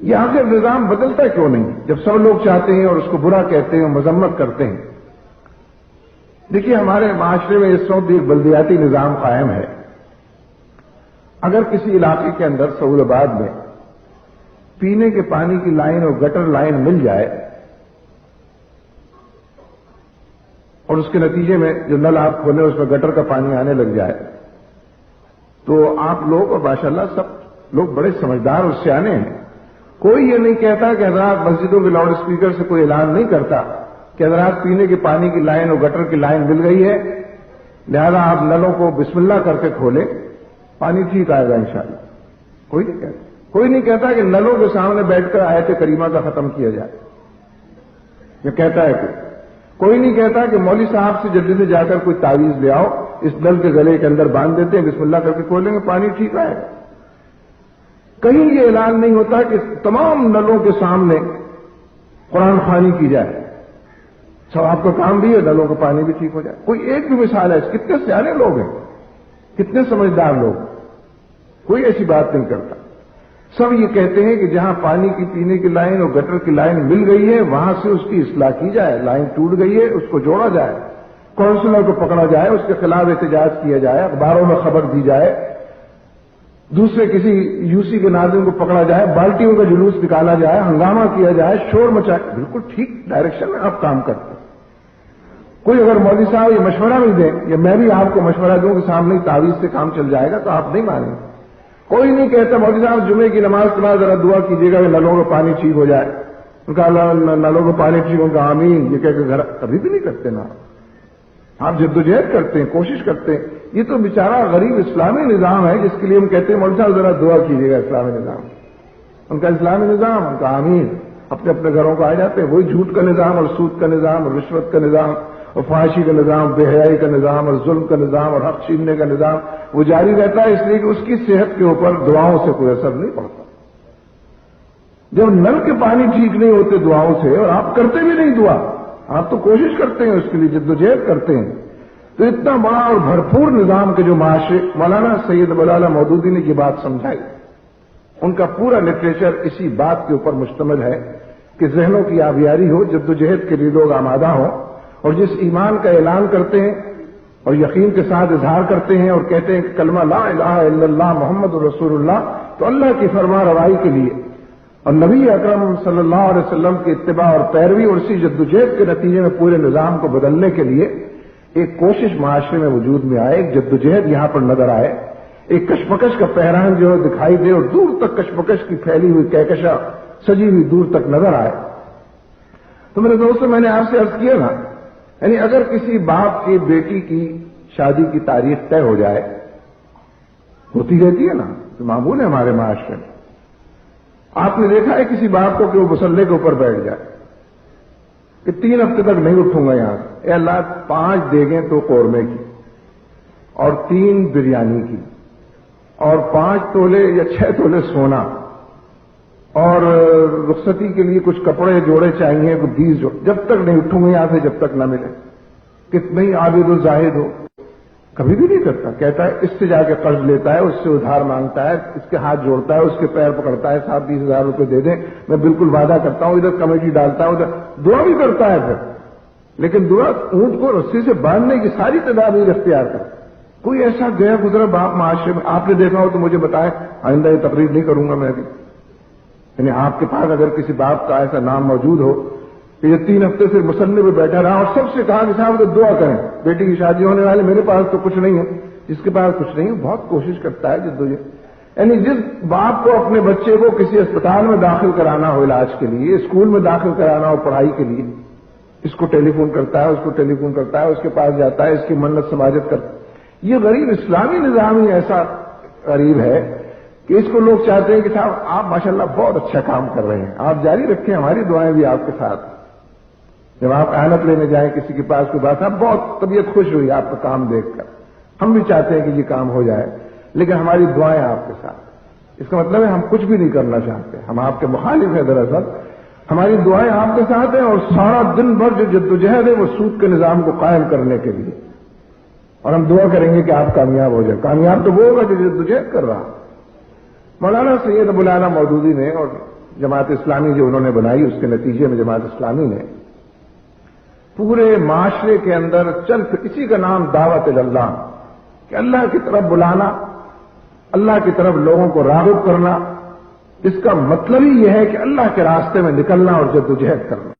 یہ آخر نظام بدلتا کیوں نہیں جب سب لوگ چاہتے ہیں اور اس کو برا کہتے ہیں اور مذمت کرتے ہیں؟ دیکھیے ہمارے معاشرے میں اس وقت ایک بلدیاتی نظام قائم ہے. اگر کسی علاقے کے اندر سعود آباد میں پینے کے پانی کی لائن اور گٹر لائن مل جائے اور اس کے نتیجے میں جو نل آپ کھولیں اس میں گٹر کا پانی آنے لگ جائے تو آپ لوگ اور ماشاءاللہ سب لوگ بڑے سمجھدار اور سیانے ہیں. کوئی یہ نہیں کہتا کہ حضرات مسجدوں کے لاؤڈ اسپیکر سے کوئی اعلان نہیں کرتا کہ حضرات پینے کے پانی کی لائن اور گٹر کی لائن مل گئی ہے لہذا آپ نلوں کو بسم اللہ کر کے کھولیں پانی ٹھیک آئے گا انشاءاللہ. کوئی نہیں کہتا. کوئی نہیں کہتا کہ نلوں کے سامنے بیٹھ کر آیت کریمہ کا ختم کیا جائے. یہ کہتا ہے کوئی نہیں کہتا کہ مولوی صاحب سے جلدی سے جا کر کوئی تعویذ لے آؤ اس نل کے گلے کے اندر باندھ دیتے ہیں بسم اللہ کر کے کھولیں گے پانی ٹھیک آئے گا. کہیں یہ اعلان نہیں ہوتا کہ تمام نلوں کے سامنے قرآن خوانی کی جائے. ثواب کا کام بھی ہے نلوں کا پانی بھی ٹھیک ہو جائے. کوئی ایک بھی مثال ہے. کتنے سیانے لوگ ہیں کتنے سمجھدار لوگ. کوئی ایسی بات نہیں کرتا. سب یہ کہتے ہیں کہ جہاں پانی کی پینے کی لائن اور گٹر کی لائن مل گئی ہے وہاں سے اس کی اصلاح کی جائے. لائن ٹوٹ گئی ہے اس کو جوڑا جائے. کونسلر کو پکڑا جائے اس کے خلاف احتجاج کیا جائے. اخباروں میں خبر دی جائے. دوسرے کسی یو سی کے ناظرین کو پکڑا جائے. بالٹیوں کا جلوس نکالا جائے. ہنگامہ کیا جائے. شور مچائے. بالکل ٹھیک ڈائریکشن میں آپ کام کرتے ہیں. کوئی اگر مولوی صاحب یہ مشورہ بھی دیں یا میں بھی آپ کو مشورہ دوں کہ سامنے تعویذ سے کام چل جائے گا تو آپ نہیں مانیں گے. کوئی نہیں کہتا مولوی صاحب جمعے کی نماز کے بعد ذرا دعا کیجیے گا کہ نلوں کا پانی ٹھیک ہو جائے. ان کا نلوں کا پانی ٹھیک ہوگا آمین یہ کہہ کے گھر کبھی بھی نہیں کرتے نا. آپ جدوجہد کرتے ہیں کوشش کرتے ہیں. یہ تو بیچارہ غریب اسلامی نظام ہے جس کے لیے ہم کہتے ہیں مولوی صاحب ذرا دعا کیجیے گا. اسلامی نظام ان کا اسلامی نظام ان کا آمین اپنے اپنے گھروں کو آ جاتے ہیں. وہی جھوٹ کا نظام اور سود کا نظام اور رشوت کا نظام اور فحاشی کا نظام بے حیائی کا نظام اور ظلم کا نظام اور حق چھیننے کا نظام وہ جاری رہتا ہے اس لیے کہ اس کی صحت کے اوپر دعاؤں سے کوئی اثر نہیں پڑتا. جب نل کے پانی ٹھیک نہیں ہوتے دعاؤں سے اور آپ کرتے بھی نہیں دعا آپ تو کوشش کرتے ہیں اس کے لیے جدوجہد کرتے ہیں تو اتنا بڑا اور بھرپور نظام کے جو معاشرے مولانا سید مولانا مودودی نے یہ بات سمجھائی ان کا پورا لٹریچر اسی بات کے اوپر مشتمل ہے کہ ذہنوں کی آبیاری ہو جدوجہد کے لیے لوگ آمادہ ہوں اور جس ایمان کا اعلان کرتے ہیں اور یقین کے ساتھ اظہار کرتے ہیں اور کہتے ہیں کہ کلمہ لا الہ الا اللہ محمد رسول اللہ تو اللہ کی فرما روائی کے لیے اور نبی اکرم صلی اللہ علیہ وسلم کی اتباع اور پیروی اور اسی جدوجہد کے نتیجے میں پورے نظام کو بدلنے کے لیے ایک کوشش معاشرے میں وجود میں آئے. ایک جدوجہد یہاں پر نظر آئے. ایک کشمکش کا پہران جو دکھائی دے اور دور تک کشمکش کی پھیلی ہوئی کہکشاں سجی ہوئی دور تک نظر آئے. تو میرے دوستوں میں نے آپ سے عرض کیا نا یعنی اگر کسی باپ کی بیٹی کی شادی کی تاریخ طے ہو جائے ہوتی رہتی ہے نا تو معمول ہے ہمارے معاشرے میں. آپ نے دیکھا ہے کسی باپ کو کہ وہ مسلح کے اوپر بیٹھ جائے کہ 3 ہفتے تک نہیں اٹھوں گا یہاں سے. اے اللہ 5 دیگیں تو قورمے کی اور 3 بریانی کی اور 5 تولے یا 6 تولے سونا اور رخصتی کے لیے کچھ کپڑے جوڑے چاہیے 20 جوڑے جب تک نہیں اٹھوں گا یہاں سے جب تک نہ ملے. کتنے ہی عابد و زاہد ہو کبھی بھی نہیں کرتا. کہتا ہے اس سے جا کے قرض لیتا ہے اس سے ادھار مانگتا ہے اس کے ہاتھ جوڑتا ہے اس کے پیر پکڑتا ہے 7-20 ہزار روپے دے دیں میں بالکل وعدہ کرتا ہوں ادھر کمیٹی ڈالتا ہے ادھر دعا بھی کرتا ہے پھر لیکن دعا اونٹ کو رسی سے باندھنے کی ساری تدابیر اختیار کر. کوئی ایسا گیا گزرا باپ معاشرے میں آپ نے دیکھا ہو تو مجھے بتائیں آئندہ یہ تقریر نہیں کروں گا میں ابھی. یعنی آپ کے پاس اگر کسی باپ کا ایسا نام موجود ہو کہ یہ 3 ہفتے سے مسلح پہ بیٹھا رہا اور سب سے کہا کہ صاحب دعا کریں بیٹی کی شادی ہونے والے میرے پاس تو کچھ نہیں ہے جس کے پاس کچھ نہیں ہے بہت کوشش کرتا ہے جدوجہد. یعنی جس باپ کو اپنے بچے کو کسی اسپتال میں داخل کرانا ہو علاج کے لیے اسکول میں داخل کرانا ہو پڑھائی کے لیے اس کو ٹیلی فون کرتا ہے اس کو ٹیلی فون کرتا ہے اس کے پاس جاتا ہے اس کی منت سماجت کرتا ہے. یہ غریب اسلامی نظام ہی ایسا غریب ہے کہ اس کو لوگ چاہتے ہیں کہ صاحب آپ ماشاءاللہ بہت اچھا کام کر رہے ہیں آپ جاری رکھیں ہماری دعائیں بھی آپ کے ساتھ. جب آپ اعانت لینے جائیں کسی کے پاس کوئی بات ہے بہت طبیعت خوش ہوئی آپ کا کام دیکھ کر ہم بھی چاہتے ہیں کہ یہ کام ہو جائے لیکن ہماری دعائیں آپ کے ساتھ. اس کا مطلب ہے ہم کچھ بھی نہیں کرنا چاہتے ہم آپ کے مخالف ہیں. دراصل ہماری دعائیں آپ کے ساتھ ہیں اور سارا دن بھر جو جدوجہد ہے وہ سود کے نظام کو قائم کرنے کے لیے اور ہم دعا کریں گے کہ آپ کامیاب ہو جائیں. کامیاب تو وہ ہوگا جو جدوجہد کر رہا. مولانا سید مولانا مودودی نے اور جماعت اسلامی جو انہوں نے بنائی، اس کے نتیجے میں جماعت اسلامی نے پورے معاشرے کے اندر اسی کا نام دعوت اللہ، کہ اللہ کی طرف بلانا، اللہ کی طرف لوگوں کو راغب کرنا، اس کا مطلب ہی یہ ہے کہ اللہ کے راستے میں نکلنا اور جدوجہد کرنا۔